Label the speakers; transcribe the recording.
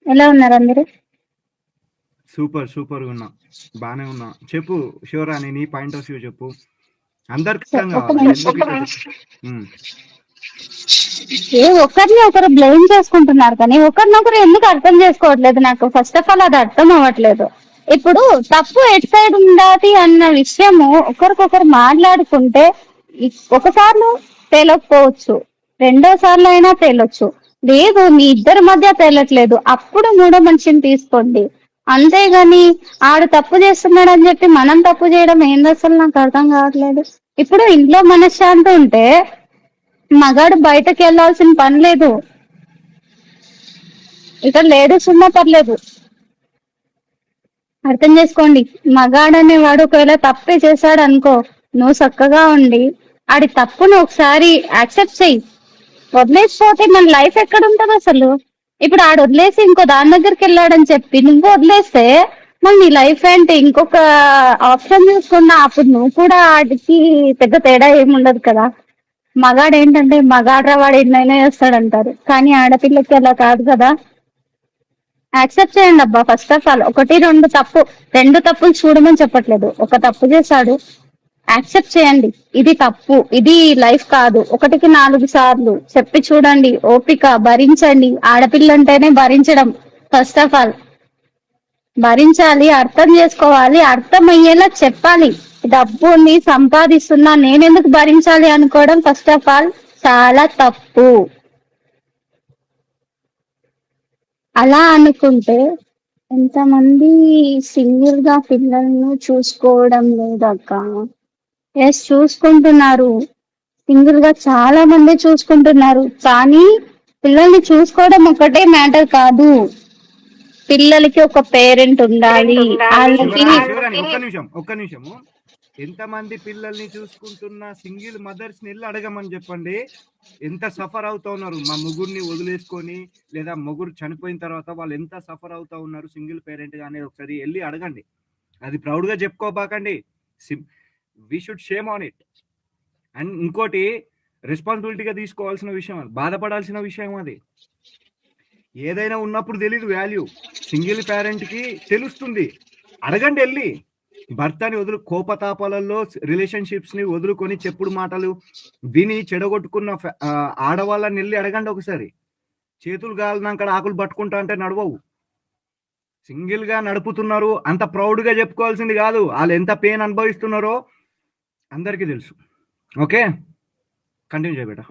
Speaker 1: ఎలా ఉన్నారు అందరూ?
Speaker 2: సూపర్ సూపర్ ఉన్నా, బానే ఉన్నా. చెప్పు శివరాణి, నీ పాయింట్ ఆఫ్ వ్యూ చెప్పు. అందరికి అర్థం
Speaker 1: ఒక్క
Speaker 2: కావాలి
Speaker 1: నిమిషం.
Speaker 2: ఎందుకు ఇట్లా ఉమ్.
Speaker 1: ఒకరిని ఒకరు బ్లేమ్ చేసుకుంటున్నారు కానీ ఒకరినొకరు ఎందుకు అర్థం చేసుకోవట్లేదు. నాకు ఫస్ట్ ఆఫ్ ఆల్ అది అర్థం అవ్వట్లేదు. ఇప్పుడు తప్పు ఎటు సైడ్ ఉండాలి అన్న విషయము ఒకరికొకరు మాట్లాడుకుంటే ఒకసార్లు తేలకపోవచ్చు, రెండోసార్లు అయినా తేలొచ్చు. లేదు మీ ఇద్దరి మధ్య తేలట్లేదు, అప్పుడు మూడో మనిషిని తీసుకోండి. అంతేగాని ఆడు తప్పు చేస్తున్నాడు అని చెప్పి మనం తప్పు చేయడం ఏంది అసలు నాకు అర్థం కావట్లేదు. ఇప్పుడు ఇంట్లో మనశ్శాంతి ఉంటే మగాడు బయటకు వెళ్లాల్సిన పని లేదు. ఇక లేడీస్ ఉన్నా పర్లేదు, అర్థం చేసుకోండి. మగాడనే వాడు ఒకవేళ తప్పే చేశాడు అనుకో, నువ్వు చక్కగా ఉండి ఆడి తప్పును ఒకసారి యాక్సెప్ట్ చెయ్యి. వదిలేసిపోతే మన లైఫ్ ఎక్కడ ఉంటది అసలు? ఇప్పుడు ఆడు వదిలేసి ఇంకో దాని దగ్గరికి వెళ్ళాడని చెప్పి నువ్వు వదిలేస్తే మరి నీ లైఫ్ ఏంటి? ఇంకొక ఆప్షన్ చూసుకున్నా అప్పుడు నువ్వు కూడా ఆడికి పెద్ద తేడా ఏమి ఉండదు కదా. మగాడు ఏంటంటే మగాడ్రా వాడు ఎన్నైనా చేస్తాడంటారు, కానీ ఆడపిల్లకి అలా కాదు కదా. యాక్సెప్ట్ చేయండి అబ్బా. ఫస్ట్ ఆఫ్ ఆల్ ఒకటి రెండు తప్పు, రెండు తప్పులు చూడమని చెప్పట్లేదు. ఒక తప్పు చేశాడు, యాక్సెప్ట్ చేయండి. ఇది తప్పు, ఇది లైఫ్ కాదు. ఒకటికి 4 సార్లు చెప్పి చూడండి. ఓపిక భరించండి. ఆడపిల్ల అంటేనే భరించడం. ఫస్ట్ ఆఫ్ ఆల్ భరించాలి, అర్థం చేసుకోవాలి, అర్థమయ్యేలా చెప్పాలి. డబ్బుని సంపాదిస్తున్నా నేనెందుకు భరించాలి అనుకోవడం ఫస్ట్ ఆఫ్ ఆల్ చాలా తప్పు. అలా అనుకుంటే ఎంతమంది సింగిల్ గా పిల్లలను చూసుకోవడం లేదక్క. ఎస్ చూసుకుంటున్నారు, సింగిల్ గా చాలా మంది చూసుకుంటున్నారు. కానీ పిల్లల్ని చూసుకోవడం ఒకటే మ్యాటర్ కాదు, పిల్లలకి ఒక పేరెంట్ ఉండాలి. వాళ్ళకి
Speaker 2: శివరాణి శివరాణి ఒక్క నిమిషము. ఎంతమంది పిల్లల్ని చూసుకుంటున్న సింగిల్ మదర్స్ ని వెళ్ళి అడగమని చెప్పండి, ఎంత సఫర్ అవుతా ఉన్నారు. మా ముగ్గురిని వదిలేసుకొని లేదా ముగ్గురు చనిపోయిన తర్వాత వాళ్ళు ఎంత సఫర్ అవుతా ఉన్నారు సింగిల్ పేరెంట్ గా అనేది ఒకసారి వెళ్ళి అడగండి. అది ప్రౌడ్ గా చెప్పుకోబాకండి. We should shame on it. And ఇంకోటి, రెస్పాన్సిబిలిటీగా తీసుకోవాల్సిన విషయం, అది బాధపడాల్సిన విషయం. అది ఏదైనా ఉన్నప్పుడు తెలీదు వాల్యూ, సింగిల్ పేరెంట్ కి తెలుస్తుంది. అడగండి వెళ్ళి. భర్తని కోపతాపాలలో రిలేషన్షిప్స్ ని వదులుకొని చెప్పుడు మాటలు విని చెడగొట్టుకున్న ఆడవాళ్ళని వెళ్ళి అడగండి ఒకసారి. చేతులు గాలినాక ఆకులు పట్టుకుంటా అంటే నడవవు. సింగిల్ గా నడుపుతున్నారు, అంత ప్రౌడ్ గా చెప్పుకోవాల్సింది కాదు. వాళ్ళు ఎంత పెయిన్ అనుభవిస్తున్నారో అందరికీ తెలుసు. Okay, continue చేయబేట.